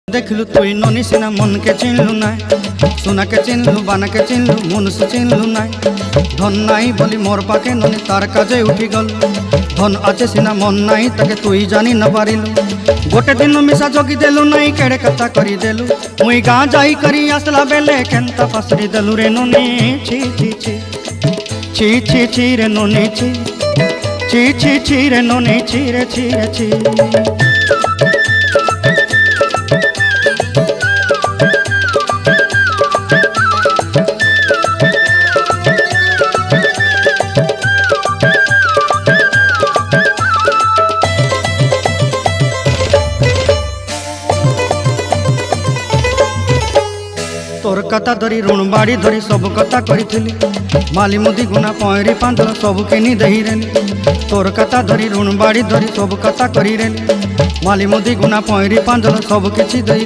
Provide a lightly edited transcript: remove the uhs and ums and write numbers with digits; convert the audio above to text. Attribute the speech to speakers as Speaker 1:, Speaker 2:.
Speaker 1: देखलु तुई ननी सिना मन के चिन्हलु ना, सुना के चिन्हलु बाना के चिन्हलु मुनुष चिन्हलु ना। धन नाई बोली मोर पाके ननी तार काजे उठी गल, धन आचे सिना मन नाई ताके तुई जानी न पारिलु। गोटे दिन मिसा जोगी देलु नाई केड़े कथा करी देलु, मुई गाँ जाई करी आसला बेले केंता पासरी देलु रे ननी। छी छी छी छी छी छी रे ननी छी छी छी छी रे ननी छी रे छी रे छी। तोर कथा धरी ऋण बाड़ी धरी सब कथा करी, माली मुदी गुना पहरी पांदल सब किनी दही रेली। तोर कथा धरी ऋण बाड़ी धरी सब कथा करी रेली, माली मुदी गुना पहरी पांदल सब किछि दही।